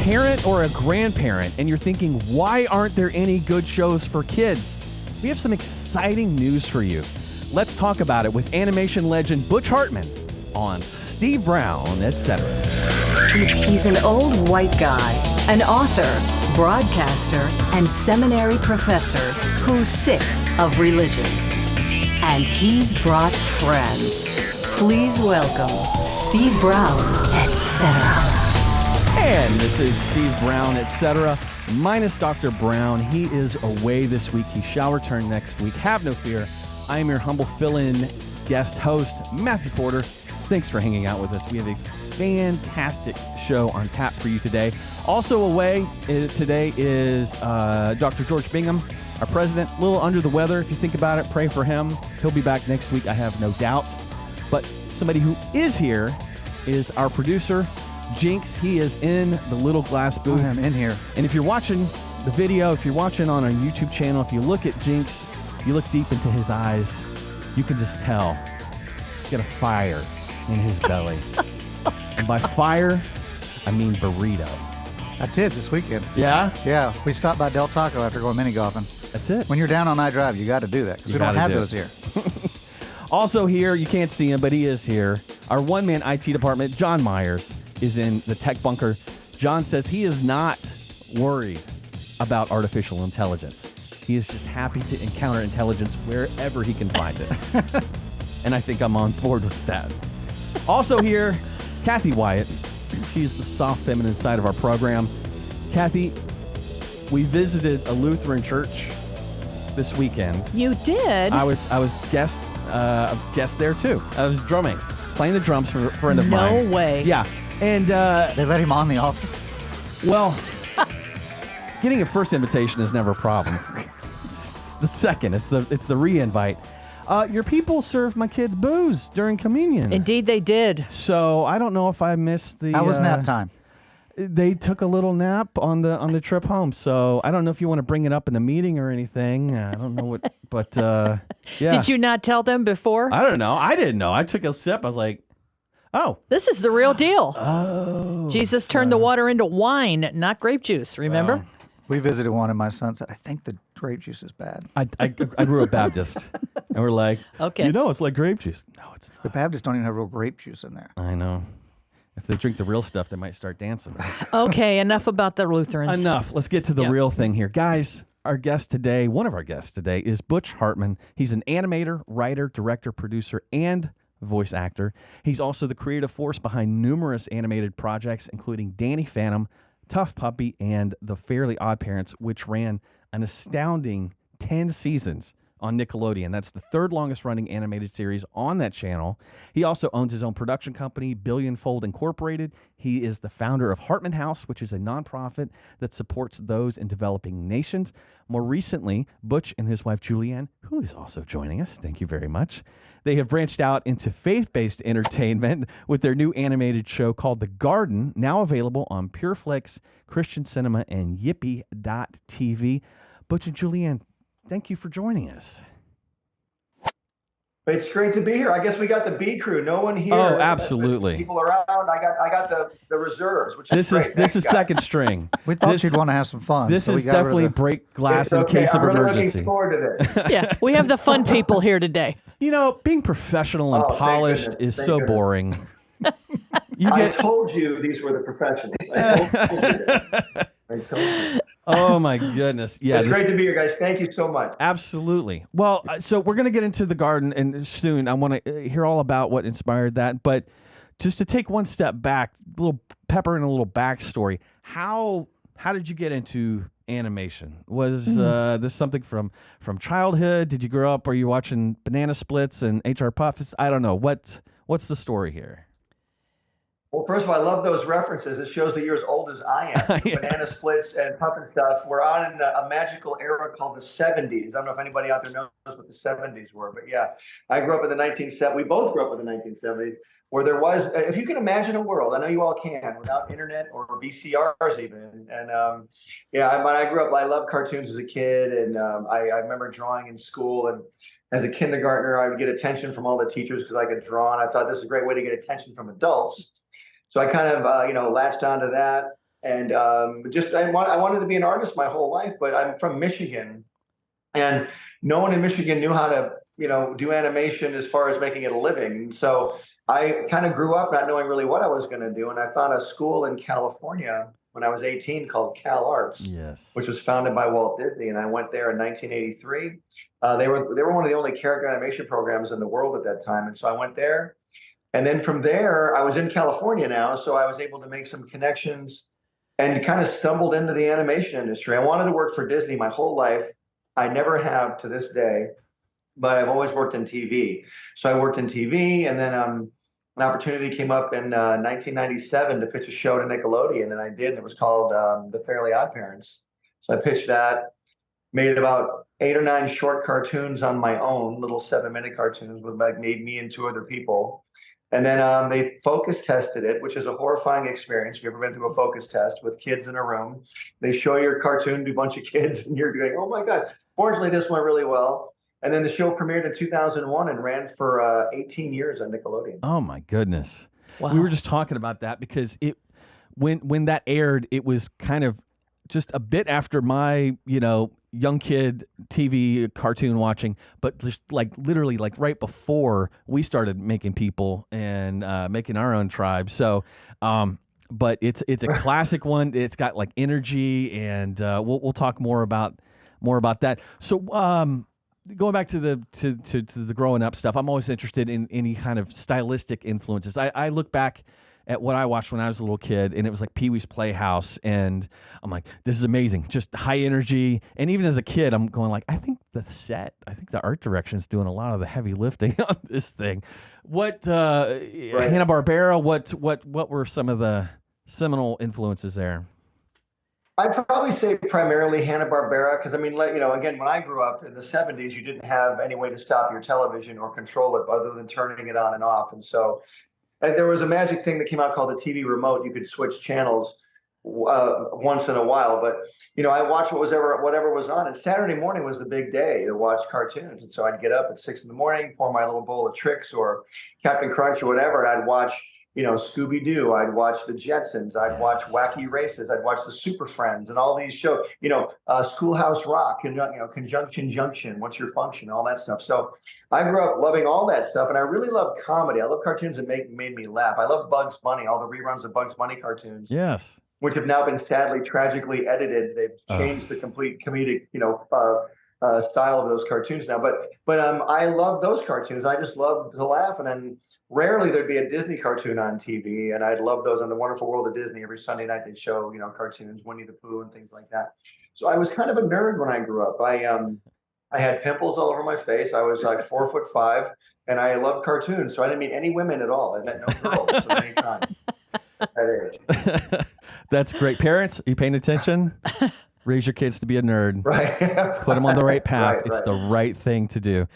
parent or a grandparent and you're thinking, why aren't there any good shows for kids? We have some exciting news for you. Let's talk about it with animation legend Butch Hartman on Steve Brown, Etcetera. He's an old white guy, an author, broadcaster, and seminary professor who's sick of religion. And he's brought friends. Please welcome Steve Brown, Etcetera. And this is Steve Brown, Etcetera, minus Dr. Brown. He is away this week. He shall return next week. Have no fear. I am your humble fill-in guest host, Matthew Porter. Thanks for hanging out with us. We have a fantastic show on tap for you today. Also away today is Dr. George Bingham, our president. A little under the weather. If you think about it, pray for him. He'll be back next week, I have no doubt. But somebody who is here is our producer, Jinx. He is in the little glass booth. I'm in here. And if you're watching the video, if you're watching on our YouTube channel, if you look at Jinx, you look deep into his eyes, you can just tell he's got a fire in his belly. And by fire, I mean burrito. I did this weekend. Yeah? Yeah. We stopped by Del Taco after going mini golfing. That's it. When you're down on I Drive, you got to do that because we don't have those here. Also here, you can't see him, but he is here. Our one-man IT department, John Myers, is in the tech bunker. John says he is not worried about artificial intelligence. He is just happy to encounter intelligence wherever he can find it. And I think I'm on board with that. Also here, Kathy Wyatt. She's the soft feminine side of our program. Kathy, we visited a Lutheran church this weekend. You did? I was guest there too. I was drumming, playing the drums for a friend of mine. No way. Yeah. And they let him on the altar. Well, getting a first invitation is never a problem. It's the second. It's the re-invite. Your people served my kids booze during communion. Indeed, they did. So I don't know if I missed the. How was nap time? They took a little nap on the trip home. So I don't know if you want to bring it up in a meeting or anything. I don't know what, but yeah. Did you not tell them before? I don't know. I didn't know. I took a sip. I was like, oh. This is the real deal. Oh. Jesus turned the water into wine, not grape juice, remember? Wow. We visited one, and my son said, I think the grape juice is bad. I grew up Baptist, and we're like, okay. It's like grape juice. No, it's not. The Baptists don't even have real grape juice in there. I know. If they drink the real stuff, they might start dancing. Okay, enough about the Lutherans. Enough. Let's get to the real thing here. Guys, one of our guests today is Butch Hartman. He's an animator, writer, director, producer, and voice actor. He's also the creative force behind numerous animated projects, including Danny Phantom, T.U.F.F. Puppy, and The Fairly OddParents, which ran an astounding 10 seasons on Nickelodeon. That's the third longest running animated series on that channel. He also owns his own production company, Billionfold Inc. He is the founder of Hartman House, which is a nonprofit that supports those in developing nations. More recently, Butch and his wife, Julieann, who is also joining us, thank you very much, they have branched out into faith-based entertainment with their new animated show called The Garden, now available on Pure Flix, Christian Cinema, and Yippee.tv. Butch and Julieann, thank you for joining us. It's great to be here. I guess we got the B crew. No one here. Oh, absolutely. People around. I got the reserves, which is great. This is second string. We thought you'd want to have some fun. This is definitely break glass in case of emergency. Looking forward to this. Yeah, we have the fun people here today. Being professional and polished is so boring. I told you these were the professionals. I told you. Oh my goodness. Yeah. It's great to be here, guys. Thank you so much. Absolutely. Well, so we're going to get into The Garden and soon. I want to hear all about what inspired that. But just to take one step back, a little pepper and a little backstory. How did you get into animation? Was this something from childhood? Did you grow up? Are you watching Banana Splits and HR Puffs? I don't know. What's the story here? Well, first of all, I love those references. It shows that you're as old as I am. Yeah. Banana Splits and Puff and Stuff. We're on in a magical era called the 70s. I don't know if anybody out there knows what the 70s were, but yeah, I grew up in the 1970s. We both grew up in the 1970s, where there was, if you can imagine a world, I know you all can, without internet or VCRs even. And when I grew up, I loved cartoons as a kid, and I remember drawing in school. And as a kindergartner, I would get attention from all the teachers because I could draw, and I thought this is a great way to get attention from adults. So I kind of, latched onto that. And I wanted to be an artist my whole life, but I'm from Michigan, and no one in Michigan knew how to, do animation as far as making it a living. So I kind of grew up not knowing really what I was going to do. And I found a school in California when I was 18 called Cal Arts, Yes. which was founded by Walt Disney. And I went there in 1983. They were one of the only character animation programs in the world at that time. And so I went there. And then from there, I was in California now. So I was able to make some connections and kind of stumbled into the animation industry. I wanted to work for Disney my whole life. I never have to this day, but I've always worked in TV. So I worked in TV, and then an opportunity came up in 1997 to pitch a show to Nickelodeon, and I did. And it was called The Fairly OddParents. So I pitched that, made about 8 or 9 short cartoons on my own, little 7-minute cartoons with made me and 2 other people. And then they focus tested it, which is a horrifying experience. If you've ever been through a focus test with kids in a room, they show your cartoon to a bunch of kids, and you're going, oh my God. Fortunately, this went really well. And then the show premiered in 2001 and ran for 18 years on Nickelodeon. Oh my goodness. Wow. We were just talking about that because when that aired, it was kind of just a bit after my, young kid TV cartoon watching, but just literally right before we started making people and making our own tribe. So, but it's a classic one. It's got energy, and we'll talk more about that. So, going back to the growing up stuff, I'm always interested in any kind of stylistic influences. I look back at what I watched when I was a little kid, and it was like Pee-wee's Playhouse, and I'm like, this is amazing, just high energy. And even as a kid, I'm going I think the art direction is doing a lot of the heavy lifting on this thing. What Right. Hanna-Barbera? What were some of the seminal influences there? I'd probably say primarily Hanna-Barbera, because again, when I grew up in the 70s, you didn't have any way to stop your television or control it other than turning it on and off. And there was a magic thing that came out called the TV remote. You could switch channels once in a while, but I watched whatever was on. And Saturday morning was the big day to watch cartoons, and so I'd get up at 6 in the morning, pour my little bowl of Trix or Captain Crunch or whatever, and I'd watch Scooby-Doo, I'd watch the Jetsons, I'd watch Wacky Races, I'd watch the Super Friends and all these shows, Schoolhouse Rock, Conjunction Junction, What's Your Function, all that stuff. So I grew up loving all that stuff, and I really love comedy. I love cartoons that made me laugh. I love Bugs Bunny, all the reruns of Bugs Bunny cartoons. Yes. Which have now been sadly tragically edited. They've changed the complete comedic, style of those cartoons now. But I love those cartoons. I just love to laugh. And then rarely there'd be a Disney cartoon on TV, and I'd love those on The Wonderful World of Disney. Every Sunday night they'd show, cartoons, Winnie the Pooh and things like that. So I was kind of a nerd when I grew up. I had pimples all over my face. I was 4'5", and I loved cartoons. So I didn't meet any women at all. I met no girls at any time. At that age. That's great. Parents, are you paying attention? Raise your kids to be a nerd. Right. Put them on the right path. Right, it's right. the right thing to do.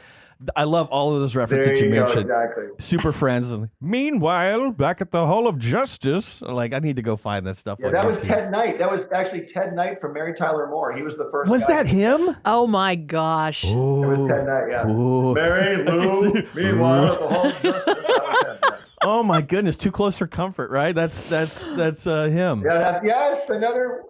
I love all of those references There you you go, mentioned. exactly. Super Friends. Meanwhile, back at the Hall of Justice, I need to go find that stuff. Yeah, that was Ted Knight. That was actually Ted Knight from Mary Tyler Moore. He was the first. Was guy. that him? Oh my gosh. It was Ted Knight, yeah. Ooh. Mary Lou, meanwhile, at the Hall of Justice. That was him, yeah. Oh my goodness, Too Close for Comfort, right? That's him. Yeah, yes, another.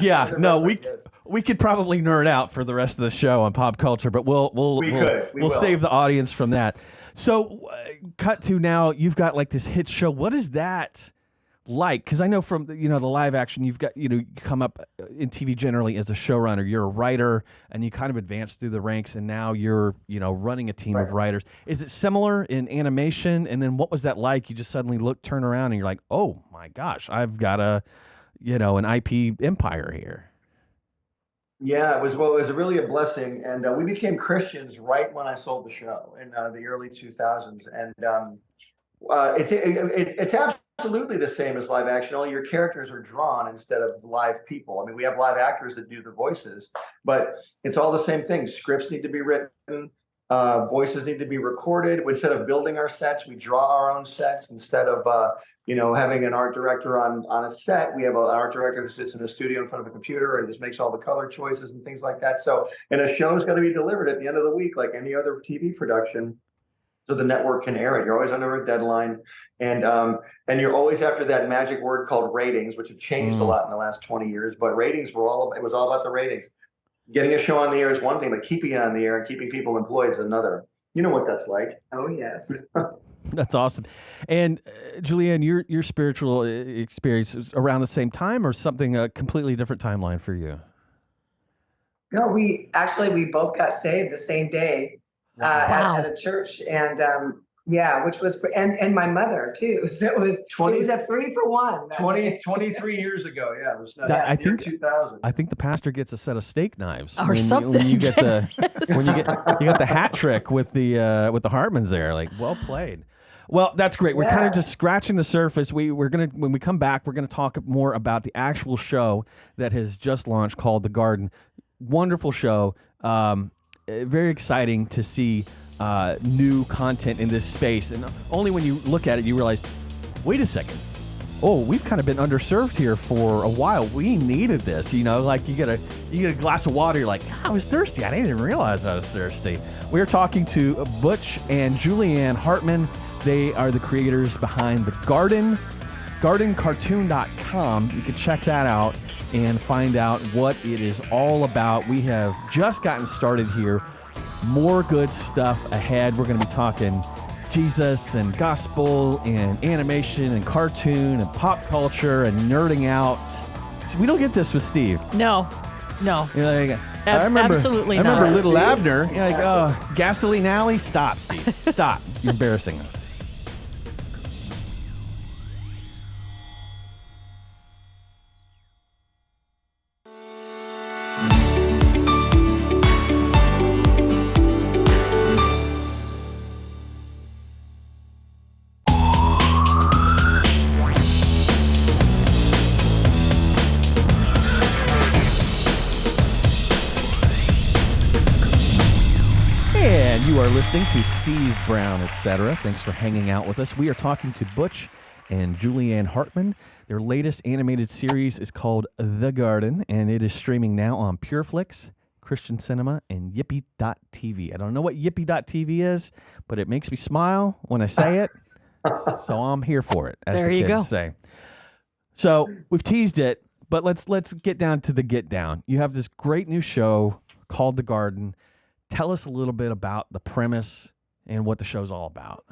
Yeah, another no, reference, yes. we could probably nerd out for the rest of the show on pop culture, but we'll will. save the audience from that. So, cut to now, you've got this hit show. What is that like? Because I know from the live action, you've got you come up in TV generally as a showrunner. You're a writer, and you kind of advance through the ranks, and now you're running a team of writers. Is it similar in animation? And then what was that like? You just suddenly turn around, and you're like, oh my gosh, I've got an IP empire here. Yeah, it was really a blessing, and we became Christians right when I sold the show in the early 2000s, and it's absolutely the same as live action. Only your characters are drawn instead of live people. I mean, we have live actors that do the voices, but it's all the same thing. Scripts need to be written, voices need to be recorded. Instead of building our sets, we draw our own sets. Instead of having an art director on a set, we have an art director who sits in a studio in front of a computer and just makes all the color choices and things like that. So, and a show's got to be delivered at the end of the week, like any other TV production. so the network can air it. You're always under a deadline, and you're always after that magic word called ratings, which have changed a lot in the last 20 years. But ratings it was all about the ratings. Getting a show on the air is one thing, but keeping it on the air and keeping people employed is another. You know what that's like. Oh, yes. That's awesome. And Julieann, your spiritual experience was around the same time, or something a completely different timeline for you? No, we both got saved the same day at a church, and which was and my mother too. So it was a 3-for-1. 23 years ago. Yeah, it was I think 2000. I think the pastor gets a set of steak knives Or something. When you get the you got the hat trick with the Hartmans there. Like, well played. Well, that's great. We're kind of just scratching the surface. We're gonna, when we come back, we're gonna talk more about the actual show that has just launched called The Garden. Wonderful show. Very exciting to see new content in this space. And only when you look at it, you realize, wait a second. Oh, we've kind of been underserved here for a while. We needed this, like you get a glass of water. You're like, I was thirsty. I didn't even realize I was thirsty. We're talking to Butch and Julieann Hartman. They are the creators behind The Garden, gardencartoon.com. You can check that out and find out what it is all about. We have just gotten started here. More good stuff ahead. We're going to be talking Jesus and gospel and animation and cartoon and pop culture and nerding out. See, we don't get this with Steve. No. Absolutely not. I remember Little Abner. Gasoline Alley. Stop, Steve. Stop. You're embarrassing us. You are listening to Steve Brown, Etcetera. Thanks for hanging out with us. We are talking to Butch and Julieann Hartman. Their latest animated series is called The Garden, and it is streaming now on Pure Flix, Christian Cinema, and Yippee.tv. I don't know what Yippee.tv is, but it makes me smile when I say it, so I'm here for it, as the kids say. So we've teased it, but let's get down to the get down. You have this great new show called The Garden. Tell us a little bit about the premise and what the show's all about.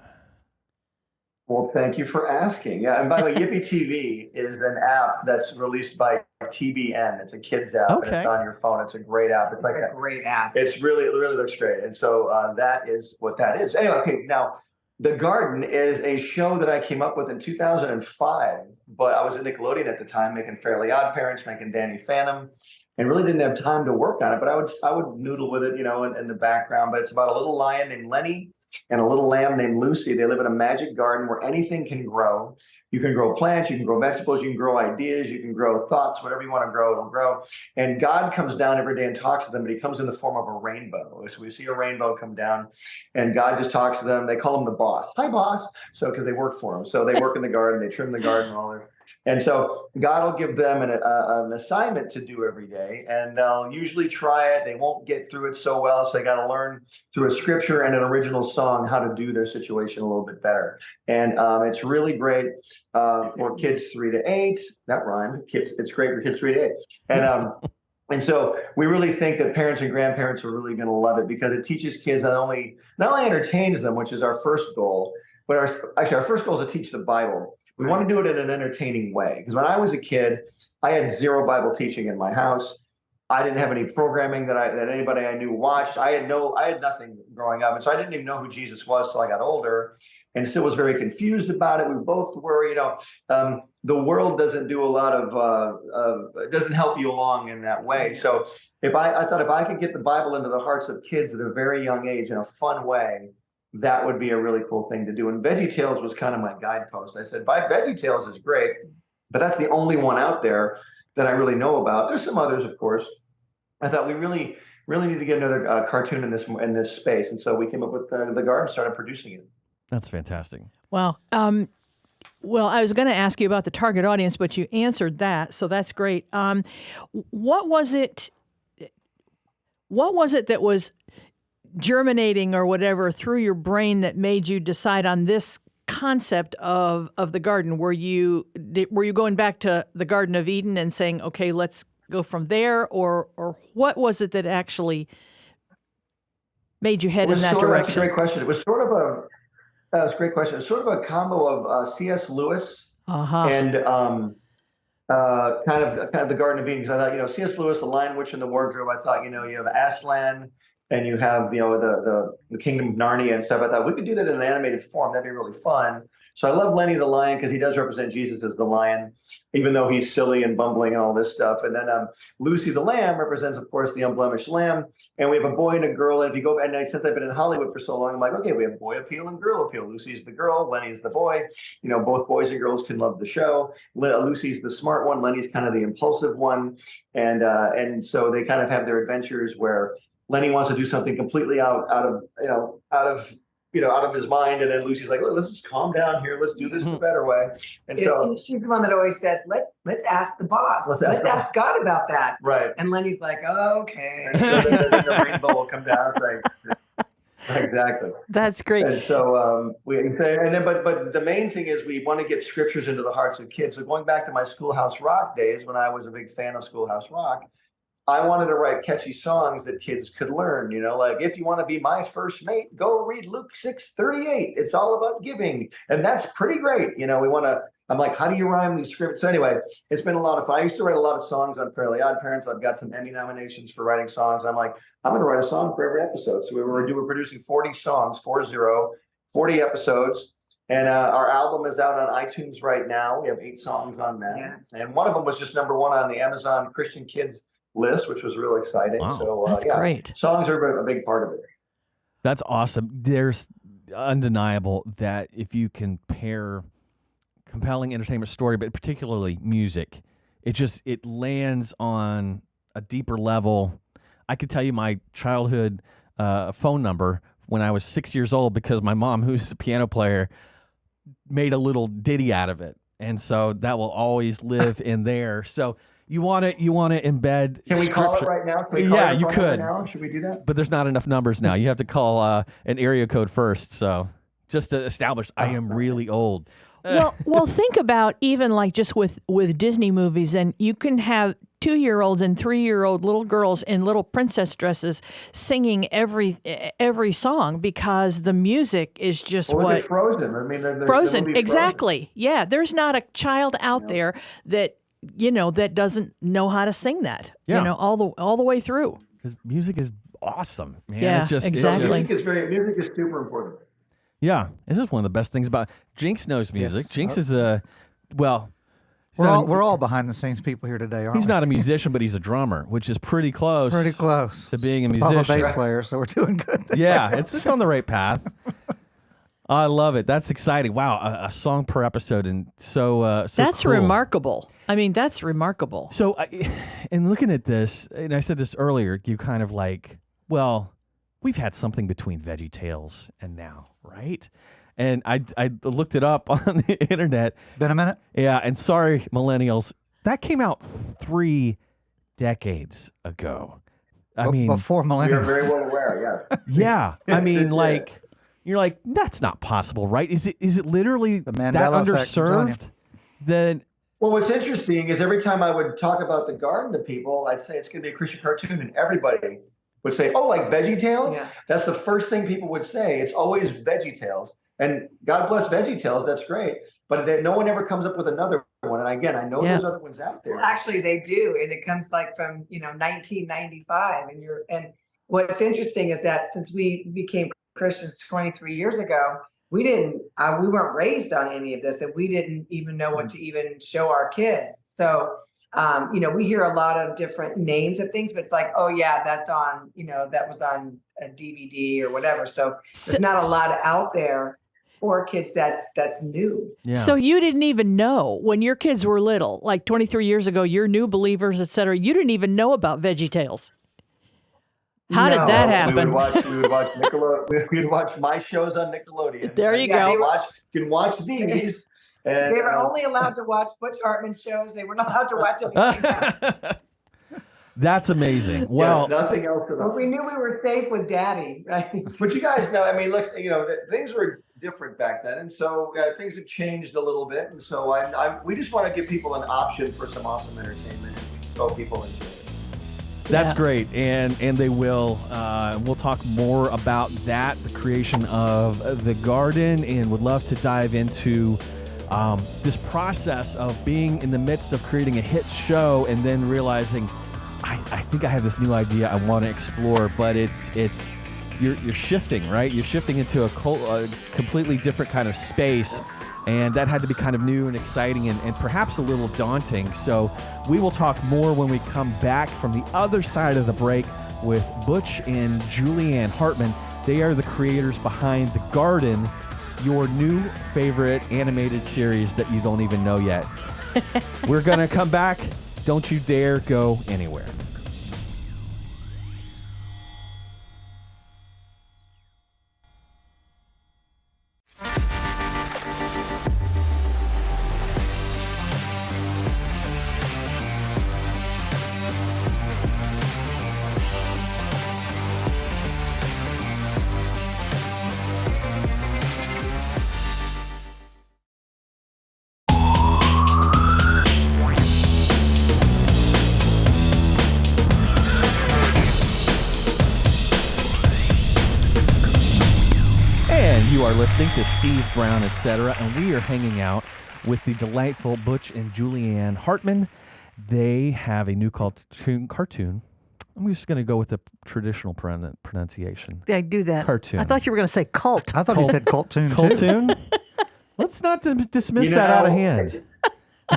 Well, thank you for asking. Yeah, and by the way, Yippee TV is an app that's released by TBN. It's a kids app, and it's on your phone. It's a great app. It's like a great app. It really looks great. And so that is what that is. Anyway, okay, now The Garden is a show that I came up with in 2005, but I was at Nickelodeon at the time, making Fairly OddParents, making Danny Phantom, and really didn't have time to work on it. But I would noodle with it, in the background. But it's about a little lion named Lenny and a little lamb named Lucy. They live in a magic garden where anything can grow. You can grow plants, you can grow vegetables, you can grow ideas, you can grow thoughts, whatever you want to grow, it'll grow. And God comes down every day and talks to them, but he comes in the form of a rainbow. So we see a rainbow come down, and God just talks to them. They call him the boss. Hi, boss. So because they work for him. So they work in the garden, they trim the garden, all their. And so God will give them an assignment to do every day, and they'll usually try it. They won't get through it so well, so they got to learn through a scripture and an original song how to do their situation a little bit better. And it's really great for kids 3 to 8. That rhymed. Kids, it's great for kids 3 to 8. And so we really think that parents and grandparents are really going to love it because it teaches kids not only entertains them, which is our first goal, but our first goal is to teach the Bible. We want to do it in an entertaining way. Because when I was a kid, I had zero Bible teaching in my house. I didn't have any programming that anybody I knew watched. I had nothing growing up. And so I didn't even know who Jesus was till I got older, and still was very confused about it. We both were, the world doesn't do a lot it doesn't help you along in that way. So I thought if I could get the Bible into the hearts of kids at a very young age in a fun way, that would be a really cool thing to do. And Veggie Tales was kind of my guidepost. I said, Veggie Tales is great, but that's the only one out there that I really know about. There's some others, of course. I thought we really need to get another cartoon in this space. And so we came up with The Garden, started producing it. That's fantastic. Wow. Well, I was going to ask you about the target audience, but you answered that, so that's great. What was it that was germinating or whatever through your brain that made you decide on this concept of the garden? Were you going back to the Garden of Eden and saying, okay, let's go from there, or what was it that actually made you head in that direction? That's a great question. It was sort of that was a great question. It was sort of a combo of C.S. Lewis and kind of the Garden of Eden, because I thought, C.S. Lewis, The Lion, Witch, and the Wardrobe. I thought, you have Aslan, and you have, the Kingdom of Narnia and stuff. I thought we could do that in an animated form. That'd be really fun. So I love Lenny the Lion because he does represent Jesus as the lion, even though he's silly and bumbling and all this stuff. And then Lucy the Lamb represents, of course, the unblemished lamb. And we have a boy and a girl. And if you go, and since I've been in Hollywood for so long, I'm like, okay, we have boy appeal and girl appeal. Lucy's the girl, Lenny's the boy. Both boys and girls can love the show. Lucy's the smart one, Lenny's kind of the impulsive one. And so they kind of have their adventures where Lenny wants to do something completely out of his mind, and then Lucy's like, let's just calm down here. Let's do this the better way. And so she's the one that always says, let's ask the boss. Let's ask God about that. Right. And Lenny's like, okay. And so then the rainbow will come down. Exactly. That's great. And so but the main thing is we want to get scriptures into the hearts of kids. So going back to my Schoolhouse Rock days, when I was a big fan of Schoolhouse Rock, I wanted to write catchy songs that kids could learn, like, if you want to be my first mate, go read Luke 6:38. It's all about giving. And that's pretty great. I'm like, how do you rhyme these scripts? So anyway, it's been a lot of fun. I used to write a lot of songs on Fairly OddParents. I've got some Emmy nominations for writing songs. I'm like, I'm going to write a song for every episode. So we're producing 40 songs, 40 episodes. And our album is out on iTunes right now. We have 8 songs on that. Yes. And one of them was just #1 on the Amazon Christian Kids list, which was really exciting. Wow, so that's great. Songs are a big part of it. That's awesome. There's undeniable that if you can pair compelling entertainment story, but particularly music, it lands on a deeper level. I could tell you my childhood phone number when I was 6 years old because my mom, who's a piano player, made a little ditty out of it. And so that will always live in there. So you want to embed. Can we call it right now? Yeah, you could. Right now? Should we do that? But there's not enough numbers now. You have to call an area code first. So just to establish, I am really old. Well, think about even like just with Disney movies, and you can have 2-year-olds and 3-year-old little girls in little princess dresses singing every song because the music is just what Frozen. I mean, there's Frozen. Exactly. Yeah, there's not a child out there that that doesn't know how to sing that. Yeah. all the way through. Because music is awesome, man. Yeah, exactly. Music is super important. Yeah, this is one of the best things about Jinx knows music. Yes. Jinx is We're all behind the scenes people here today, aren't we? he's not a musician, but he's a drummer, which is pretty close. Pretty close to being a I'm musician. a bass player, so we're doing good there. Yeah, it's on the right path. I love it. That's exciting. Wow, a song per episode, and so That's cool. remarkable. I mean, that's remarkable. So, in looking at this, and I said this earlier, you kind of like, well, we've had something between Veggie Tales and now, right? And I looked it up on the internet. It's been a minute. Yeah, and sorry, millennials, that came out 3 decades ago. I mean, before millennials. You're very well aware, yeah. Yeah, I mean, like, you're like, that's not possible, right? Is it literally The that Mandela effect, I'm telling you. underserved? Then Well, what's interesting is every time I would talk about the garden to people, I'd say it's going to be a Christian cartoon, and everybody would say, "Oh, like Veggie Tales." Yeah. That's the first thing people would say. It's always Veggie Tales, and God bless Veggie Tales. That's great, but no one ever comes up with another one. And again, I know there's other ones out there. Well, actually, they do, and it comes like from 1995, and what's interesting is that since we became Christians 23 years ago, we weren't raised on any of this, and we didn't even know what to even show our kids. So, we hear a lot of different names of things, but it's like, oh yeah, that's on, that was on a DVD or whatever. So there's not a lot out there for kids that's new. yeah. So you didn't even know when your kids were little, like 23 years ago, you're new believers, etc. You didn't even know about Veggie Tales. How did that happen? We would watch Nickelodeon. We'd watch my shows on Nickelodeon. There you go. You can watch these. And, They were only allowed to watch Butch Hartman shows. They were not allowed to watch anything else. That's amazing. Well, Yes, nothing else. Well, we knew we were safe with Daddy, right? But you guys know, I mean, look, things were different back then, and so things have changed a little bit, and so we just want to give people an option for some awesome entertainment, and we just hope people enjoy it. that's great, and they will. We'll talk more about that, the creation of the garden, and would love to dive into this process of being in the midst of creating a hit show and then realizing, I think I have this new idea I want to explore, but you're shifting, right? You're shifting into a completely different kind of space, and that had to be kind of new and exciting and perhaps a little daunting. So we will talk more when we come back from the other side of the break with Butch and Julieann Hartman. They are the creators behind The Garden, your new favorite animated series that you don't even know yet. We're going to come back. Don't you dare go anywhere. You are listening to Steve Brown, Etcetera, and we are hanging out with the delightful Butch and Julieann Hartman. They have a new cartoon. I'm just going to go with the traditional pronunciation. I do that. Cartoon. I thought you were going to say cult. I thought you said cult tune. Cartoon? Let's not dismiss that out of hand.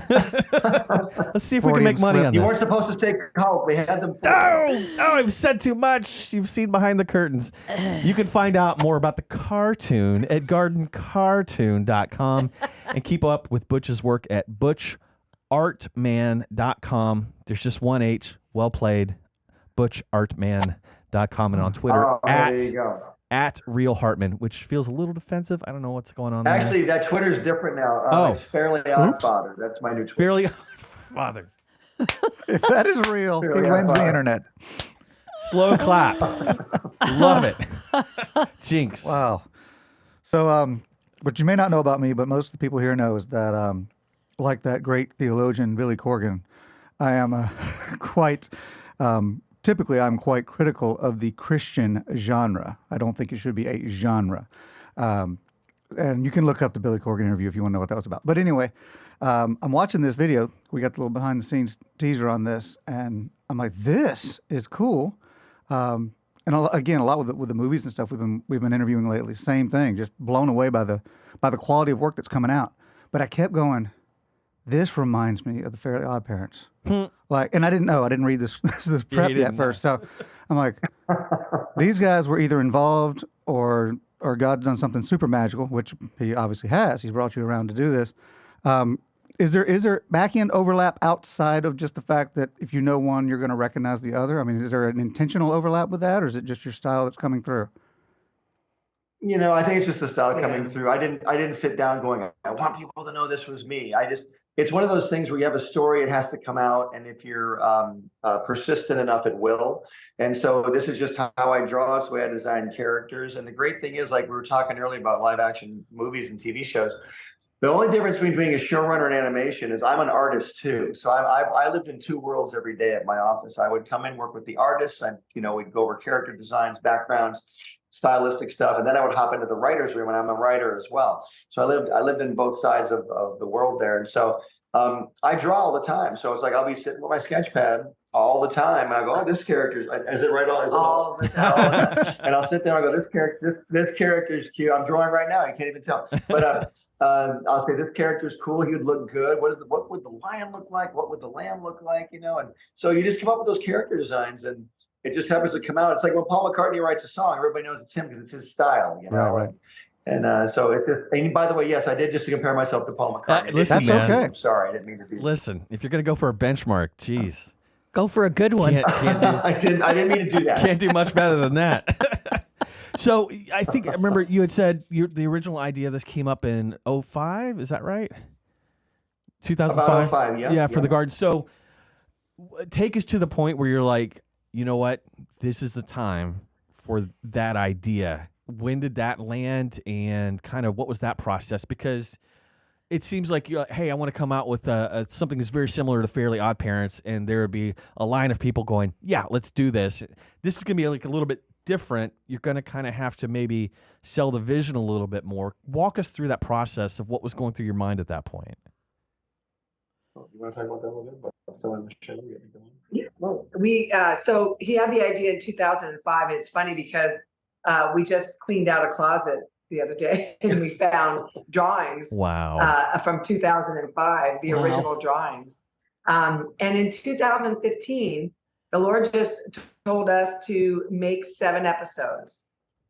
Let's see if we can make money on this. You weren't supposed to say cult. We had them. Oh, I've said too much. You've seen behind the curtains. You can find out more about the cartoon at gardencartoon.com and keep up with Butch's work at butchartman.com. There's just one H. Well played. butchartman.com and on Twitter there you go. at Real Hartman, which feels a little defensive. I don't know what's going on there. Actually, that Twitter's different now. It's Fairly OddFather. That's my new Twitter. Fairly Father. If that is real, he wins the internet. Slow clap. Love it. Jinx. Wow. So, what you may not know about me, but most of the people here know is that, like that great theologian Billy Corgan, I am quite... Typically, I'm quite critical of the Christian genre. I don't think it should be a genre. And you can look up the Billy Corgan interview if you want to know what that was about. But anyway, I'm watching this video. We got the little behind-the-scenes teaser on this, and I'm like, this is cool. And again, a lot with the movies and stuff we've been interviewing lately. Same thing, just blown away by the quality of work that's coming out. But I kept going, this reminds me of the Fairly OddParents. And I didn't read this prep yet first. So I'm like, these guys were either involved or God's done something super magical, which he obviously has. He's brought you around to do this. Is there back end overlap outside of just the fact that if you know one, you're going to recognize the other? I mean, is there an intentional overlap with that, or is it just your style that's coming through? I think it's just the style coming through. I didn't sit down going, I want people to know this was me. It's one of those things where you have a story, it has to come out, and if you're persistent enough, it will. And so this is just how I draw. It's the way I design characters. And the great thing is, like we were talking earlier about live action movies and TV shows, the only difference between being a showrunner and animation is I'm an artist too. So I lived in two worlds every day at my office. I would come in, work with the artists, and we'd go over character designs, backgrounds, stylistic stuff, and then I would hop into the writer's room, and I'm a writer as well. So I lived in both sides of the world there, and so I draw all the time. So it's like I'll be sitting with my sketch pad all the time, and I go, "Oh, this character's is it right all the time?" And I'll sit there and I go, "This character's cute. I'm drawing right now. You can't even tell." But I'll say this character's cool. He would look good. What would the lion look like? What would the lamb look like? And so you just come up with those character designs, and it just happens to come out. It's like when Paul McCartney writes a song, everybody knows it's him because it's his style, Right. And so it's just, and by the way, yes, I did just to compare myself to Paul McCartney. Listen, that's okay. I'm sorry, I didn't mean to do that. Listen, if you're going to go for a benchmark, geez. Go for a good one. Can't do, I didn't mean to do that. Can't do much better than that. So I remember you had said the original idea of this came up in 2005. Is that right? 2005? About 2005, yeah. Yeah, for the garden. So take us to the point where you're like, you know what, this is the time for that idea. When did that land, and kind of what was that process? Because it seems like, hey, I want to come out with something that's very similar to Fairly OddParents, and there would be a line of people going, yeah, let's do this. This is going to be like a little bit different. You're going to kind of have to maybe sell the vision a little bit more. Walk us through that process of what was going through your mind at that point. You want to talk about that a little bit? About selling the show, getting going? Yeah, well, so he had the idea in 2005, and it's funny because we just cleaned out a closet the other day, and we found drawings. Wow. From 2005, the original drawings. And in 2015, the Lord just told us to make 7 episodes.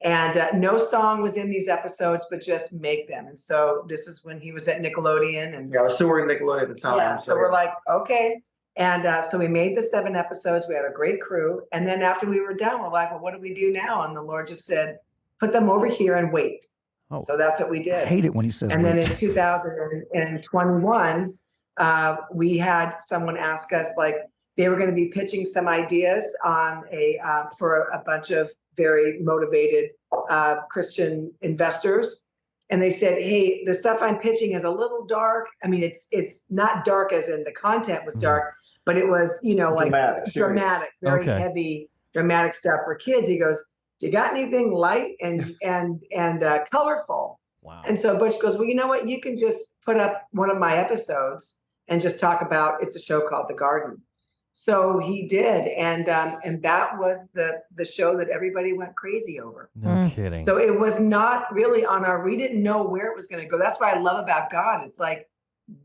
And no song was in these episodes, but just make them. And so this is when he was at Nickelodeon. And Yeah, I was still working Nickelodeon at the time. yeah, so we're like, okay. And so we made the 7 episodes. We had a great crew. And then after we were done, we're like, well, what do we do now? And the Lord just said, put them over here and wait. Oh. So that's what we did. I hate it when he says And then wait. in 2021, we had someone ask us, like, they were going to be pitching some ideas on for a bunch of very motivated Christian investors. And they said, hey, the stuff I'm pitching is a little dark. I mean, it's not dark as in the content was dark, but it was, like dramatic, very heavy, dramatic stuff for kids. He goes, you got anything light and colorful? Wow. And so Butch goes, well, you know what? You can just put up one of my episodes and just talk about, it's a show called The Garden. So he did, and that was the show that everybody went crazy over. No kidding. So it was not really we didn't know where it was going to go. That's what I love about God. It's like,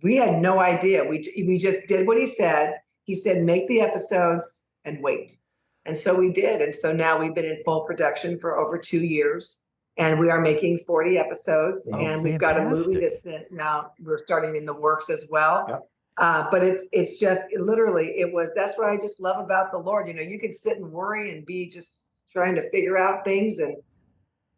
we had no idea. We just did what he said. He said, make the episodes and wait. And so we did. And so now we've been in full production for over 2 years, and we are making 40 episodes. And we've got a movie that's now we're starting in the works as well. Yep. But it's just that's what I just love about the Lord. You could sit and worry and be just trying to figure out things, and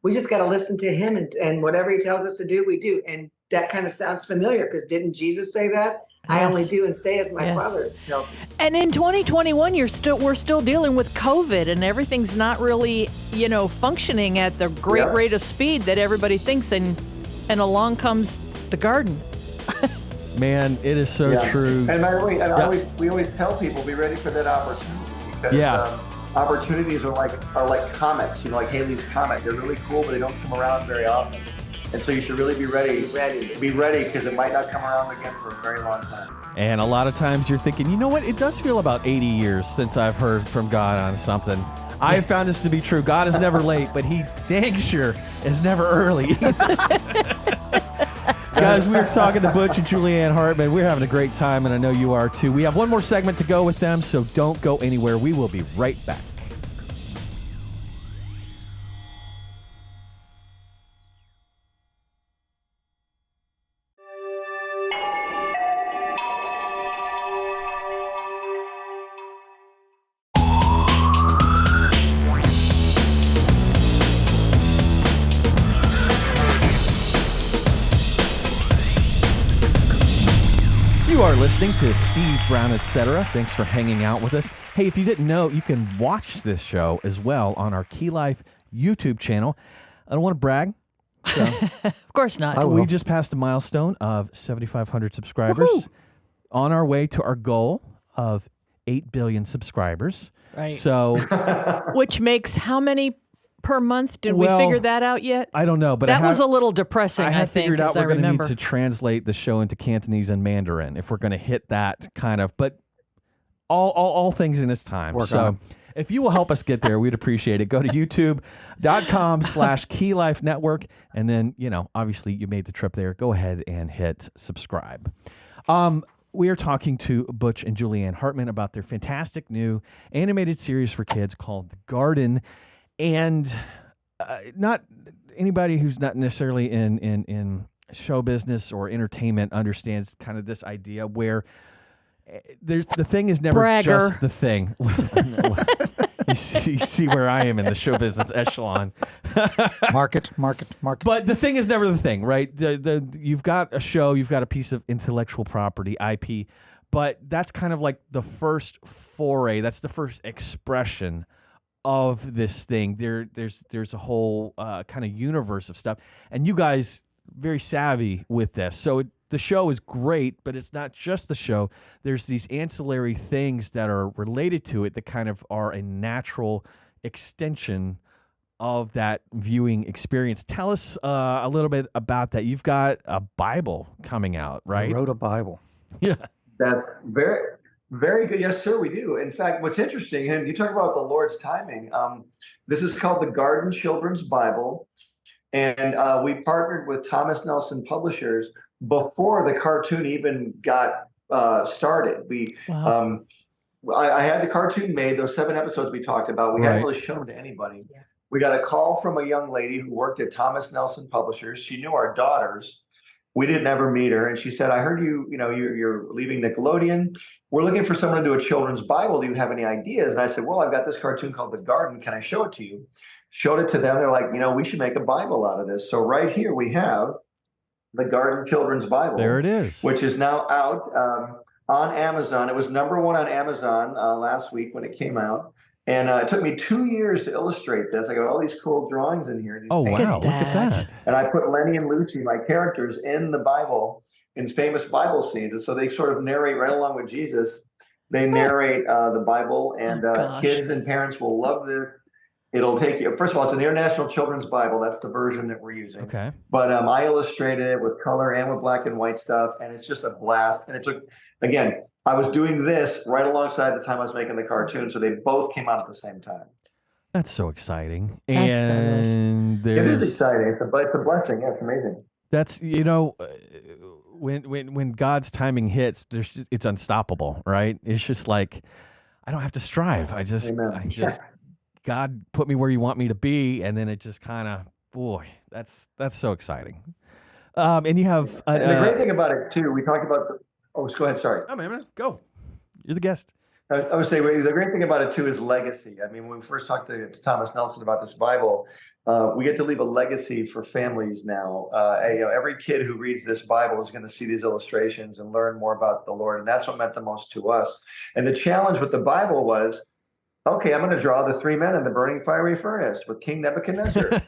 we just got to listen to him, and whatever he tells us to do, we do. And that kind of sounds familiar, because didn't Jesus say that? Yes. I only do and say as my Father tells me. And in 2021, we're still dealing with COVID, and everything's not really, functioning at the great rate of speed that everybody thinks, and along comes the garden. Man, it is so true. And by the way, we always tell people, be ready for that opportunity, because opportunities are like comets. Like Halley's Comet. They're really cool, but they don't come around very often. And so you should really be ready. Be ready, because it might not come around again for a very long time. And a lot of times you're thinking, you know what? It does feel about 80 years since I've heard from God on something. I have found this to be true. God is never late, but he dang sure is never early. Guys, we were talking to Butch and Julieann Hartman. We're having a great time, and I know you are too. We have one more segment to go with them, so don't go anywhere. We will be right back. You are listening to Steve Brown, Etcetera. Thanks for hanging out with us. Hey, if you didn't know, you can watch this show as well on our Key Life YouTube channel. I don't want to brag. So of course not. We just passed a milestone of 7,500 subscribers. Woo-hoo! On our way to our goal of 8 billion subscribers. Right. So, which makes how many per month? Did we figure that out yet? I don't know, but that was a little depressing. I think, figured out we're going to need to translate the show into Cantonese and Mandarin if we're going to hit that kind of. But all things in its time. If you will help us get there, we'd appreciate it. Go to youtube.com/KeyLifeNetwork, and then obviously you made the trip there. Go ahead and hit subscribe. We are talking to Butch and Julieann Hartman about their fantastic new animated series for kids called The Garden. And not anybody who's not necessarily in show business or entertainment understands kind of this idea where the thing is never just the thing. You see where I am in the show business echelon. Market. But the thing is never the thing, right? You've got a show, you've got a piece of intellectual property, IP, But that's kind of like the first foray. That's the first expression of this thing. There's a whole kind of universe of stuff, and you guys very savvy with this. So the show is great, but it's not just the show. There's these ancillary things that are related to it that kind of are a natural extension of that viewing experience. Tell us a little bit about that. You've got a Bible coming out, right? I wrote a Bible. Yeah. That's very, very good. Yes, sir, we do. In fact, what's interesting, and you talk about the Lord's timing, this is called the Garden Children's Bible. And we partnered with Thomas Nelson Publishers before the cartoon even got started. I had the cartoon made, those 7 episodes we talked about. We hadn't really shown them to anybody. Yeah. We got a call from a young lady who worked at Thomas Nelson Publishers. She knew our daughters. We didn't ever meet her. And she said, I heard you're leaving Nickelodeon. We're looking for someone to do a children's Bible. Do you have any ideas? And I said, well, I've got this cartoon called The Garden. Can I show it to you? Showed it to them. They're like, we should make a Bible out of this. So right here we have the Garden Children's Bible. There it is. Which is now out on Amazon. It was #1 on Amazon last week when it came out. And it took me 2 years to illustrate this. I got all these cool drawings in here. Oh, wow. Look at that. And I put Lenny and Lucy, my characters, in the Bible, in famous Bible scenes. And so they sort of narrate right along with Jesus. They narrate the Bible, and kids and parents will love this. It'll take you, first of all, it's an International Children's Bible. That's the version that we're using. Okay. But I illustrated it with color and with black and white stuff, and it's just a blast. And it took, again, I was doing this right alongside the time I was making the cartoon, so they both came out at the same time. That's so exciting. That's and it is exciting. It's a blessing. Yeah, it's amazing. That's, when God's timing hits, it's unstoppable, right? It's just like, I don't have to strive. God put me where you want me to be, and then it just kind of, boy, that's so exciting. And you have and the great thing about it too, we talked about. Go ahead. Sorry. Oh man, go. You're the guest. I would say the great thing about it too is legacy. I mean, when we first talked to Thomas Nelson about this Bible, we get to leave a legacy for families now. Every kid who reads this Bible is going to see these illustrations and learn more about the Lord, and that's what meant the most to us. And the challenge with the Bible was, okay, I'm going to draw the 3 men in the burning fiery furnace with King Nebuchadnezzar.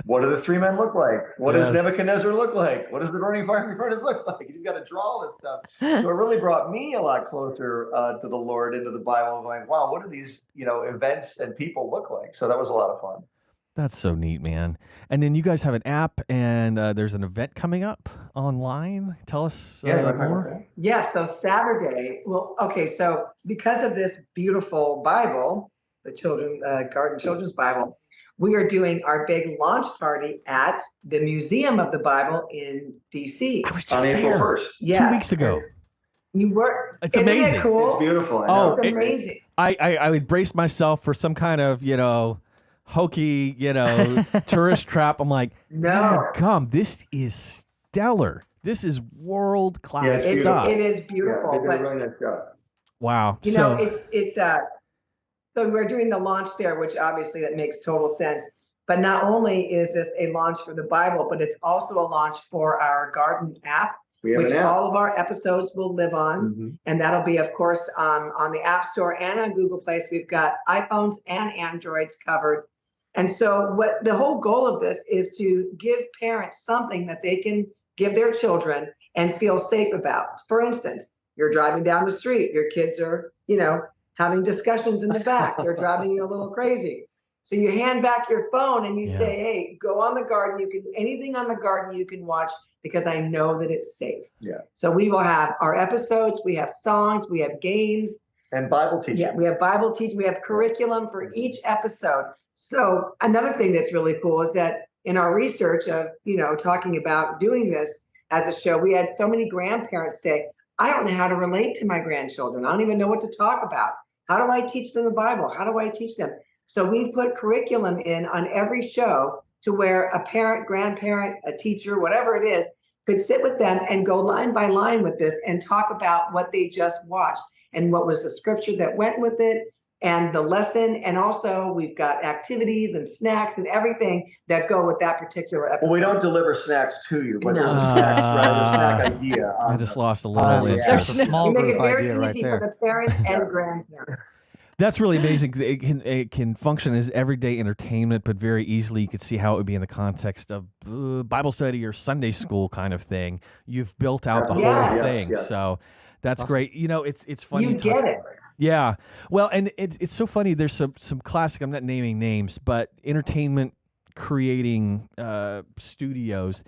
What do the 3 men look like? What does Nebuchadnezzar look like? What does the burning fiery furnace look like? You've got to draw all this stuff. So it really brought me a lot closer to the Lord, into the Bible, going, wow, what do these events and people look like? So that was a lot of fun. That's so neat, man. And then you guys have an app, and there's an event coming up online. Tell us more. Yeah, so Saturday, so because of this beautiful Bible, the Garden Children's Bible, we are doing our big launch party at the Museum of the Bible in D.C. I was just there April 1st. Yeah. 2 weeks ago. You were. It's amazing. Isn't it cool? It's beautiful. It's amazing. I would brace myself for some kind of, hokey, tourist trap. I'm like, no, come, this is stellar. This is world-class stuff. It is beautiful. Yeah, they did a really nice job. Wow. So we're doing the launch there, which obviously that makes total sense. But not only is this a launch for the Bible, but it's also a launch for our Garden app, which all of our episodes will live on. Mm-hmm. And that'll be, of course, on the App Store and on Google Play. So we've got iPhones and Androids covered. And so what the whole goal of this is to give parents something that they can give their children and feel safe about. For instance, you're driving down the street, your kids are, having discussions in the back. They're driving you a little crazy. So you hand back your phone and you say, hey, go on the Garden. Anything on the Garden you can watch, because I know that it's safe. Yeah. So we will have our episodes, we have songs, we have games. And Bible teaching. Yeah, we have Bible teaching. We have curriculum for each episode. So another thing that's really cool is that in our research of, talking about doing this as a show, we had so many grandparents say, I don't know how to relate to my grandchildren. I don't even know what to talk about. How do I teach them the Bible? How do I teach them? So we've put curriculum in on every show to where a parent, grandparent, a teacher, whatever it is, could sit with them and go line by line with this and talk about what they just watched and what was the scripture that went with it. and the lesson. And also we've got activities and snacks and everything that go with that particular episode. Well, we don't deliver snacks to you, but No. there's a snack, right? There's a snack idea. I just lost a little yeah. interest. That's a small We make group it very idea right easy there. for the parents and grandparents. That's really amazing. It can function as everyday entertainment, but very easily you could see how it would be in the context of Bible study or Sunday school kind of thing. You've built out the whole thing, so that's great. You know, it's funny. You get it. Yeah. Well, and it's so funny. There's some classic, I'm not naming names, but entertainment creating studios,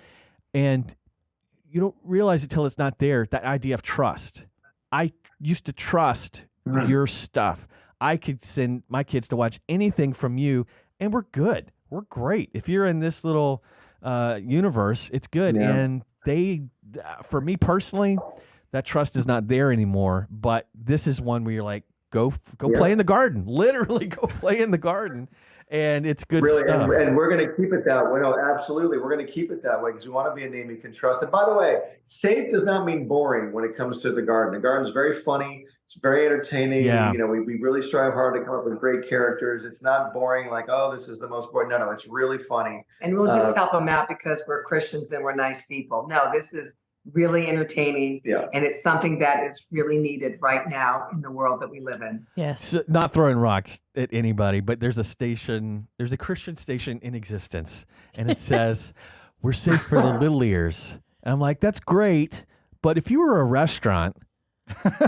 and you don't realize it till it's not there. That idea of trust. I used to trust your stuff. I could send my kids to watch anything from you, and we're good. We're great. If you're in this little universe, it's good. Yeah. And for me personally, that trust is not there anymore. But this is one where you're like, go play in the garden. Literally go play in the garden. And it's good stuff. And we're going to keep it that way. No, absolutely. We're going to keep it that way because we want to be a name you can trust. And by the way, safe does not mean boring when it comes to the garden. The garden is very funny. It's very entertaining. Yeah. You know, we really strive hard to come up with great characters. It's not boring like, oh, this is the most boring. No, it's really funny. And we'll just help them out because we're Christians and we're nice people. No, this is really entertaining. Yeah. And it's something that is really needed right now in the world that we live in. Yes. So, not throwing rocks at anybody, but there's a Christian station in existence, and it says, we're safe for the little ears. And I'm like, that's great, but if you were a restaurant,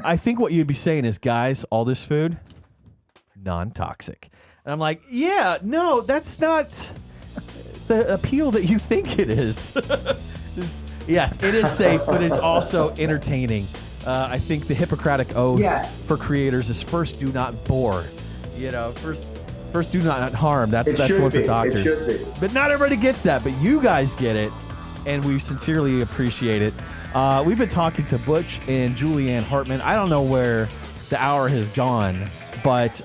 I think what you'd be saying is, guys, all this food, non-toxic. And I'm like, yeah, no, that's not the appeal that you think it is. Yes, it is safe, but it's also entertaining. I think the Hippocratic oath for creators is first, do not bore. You know, first do not harm. That's one for doctors. It should be. But not everybody gets that. But you guys get it, and we sincerely appreciate it. We've been talking to Butch and Julieann Hartman. I don't know where the hour has gone, but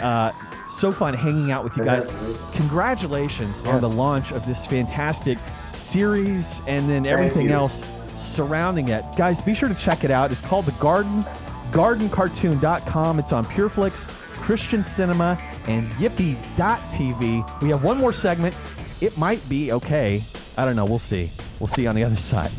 so fun hanging out with you guys. Congratulations on the launch of this fantastic series and then everything else surrounding it. Guys, be sure to check it out. It's called The Garden, gardencartoon.com. It's on Pure Flix, Christian Cinema, and Yippee.tv. We have one more segment. It might be okay. I don't know. We'll see. We'll see on the other side.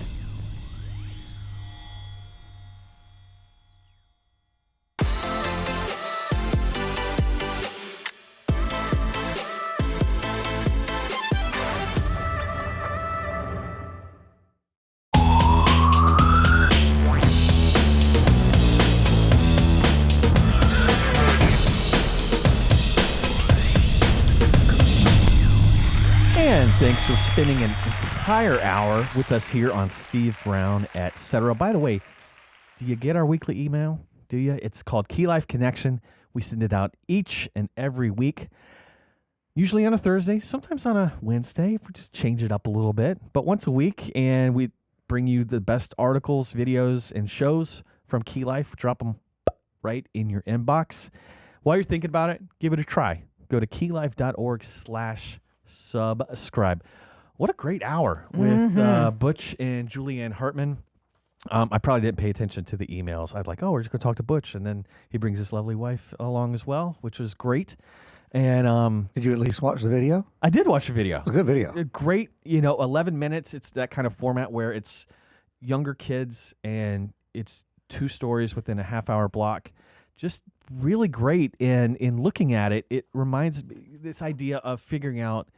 Thanks for spending an entire hour with us here on Steve Brown, Etcetera. By the way, do you get our weekly email? Do you? It's called Key Life Connection. We send it out each and every week, usually on a Thursday, sometimes on a Wednesday, if we just change it up a little bit, but once a week, and we bring you the best articles, videos, and shows from Key Life. Drop them right in your inbox. While you're thinking about it, give it a try. Go to keylife.org/subscribe. What a great hour with Butch and Julieann Hartman. I probably didn't pay attention to the emails. I was like, oh, we're just going to talk to Butch. And then he brings his lovely wife along as well, which was great. And did you at least watch the video? I did watch the video. It's a good video. Great, 11 minutes. It's that kind of format where it's younger kids and it's 2 stories within a half-hour block. Just really great. And in looking at it, it reminds me this idea of figuring out,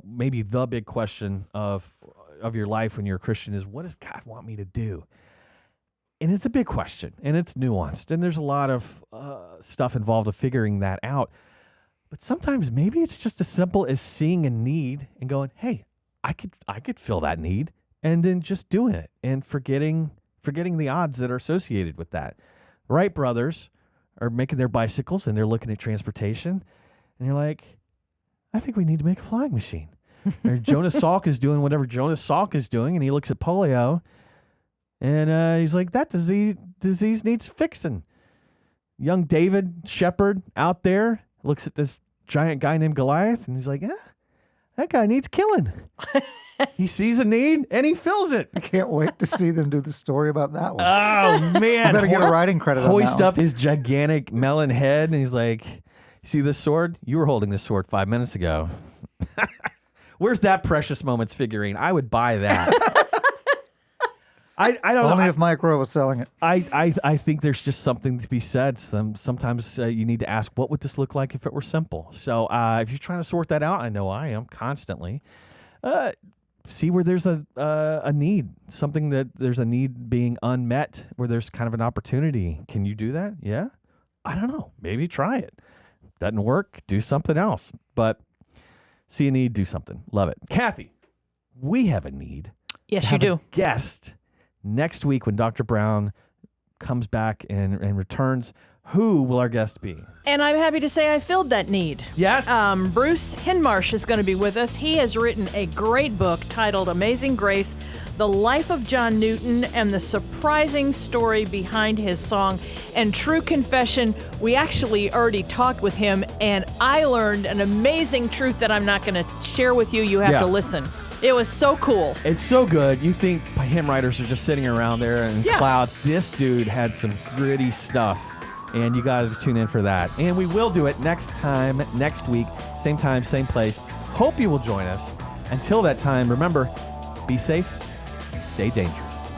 maybe the big question of your life when you're a Christian is, what does God want me to do? And it's a big question, and it's nuanced, and there's a lot of stuff involved of figuring that out. But sometimes maybe it's just as simple as seeing a need and going, hey, I could fill that need, and then just doing it and forgetting the odds that are associated with that. Wright brothers are making their bicycles, and they're looking at transportation, and you're like, I think we need to make a flying machine. Or Jonas Salk is doing whatever Jonas Salk is doing, and he looks at polio, and he's like, that disease needs fixing. Young David Shepherd out there looks at this giant guy named Goliath, and he's like, that guy needs killing. He sees a need, and he fills it. I can't wait to see them do the story about that one. Oh, man. I better get a writing credit on that Hoist one. up his gigantic melon head, and he's like, See this sword? You were holding this sword 5 minutes ago. Where's that Precious Moments figurine? I would buy that. I don't know. Only if Mike Rowe was selling it. I think there's just something to be said. Sometimes you need to ask, what would this look like if it were simple? So if you're trying to sort that out, I know I am constantly. See where there's a need, something that there's a need being unmet, where there's kind of an opportunity. Can you do that? Yeah? I don't know. Maybe try it. Doesn't work, do something else. But see a need, do something. Love it. Kathy, we have a need. Yes, to you have do. A guest next week when Dr. Brown comes back and returns. Who will our guest be? And I'm happy to say I filled that need. Yes. Bruce Hinmarsh is going to be with us. He has written a great book titled Amazing Grace, The Life of John Newton and the Surprising Story Behind His Song. And true confession, we actually already talked with him, and I learned an amazing truth that I'm not going to share with you. You have to listen. It was so cool. It's so good. You think hymn writers are just sitting around there in clouds. This dude had some gritty stuff. And you got to tune in for that. And we will do it next week, same time, same place. Hope you will join us. Until that time, remember, be safe, stay dangerous.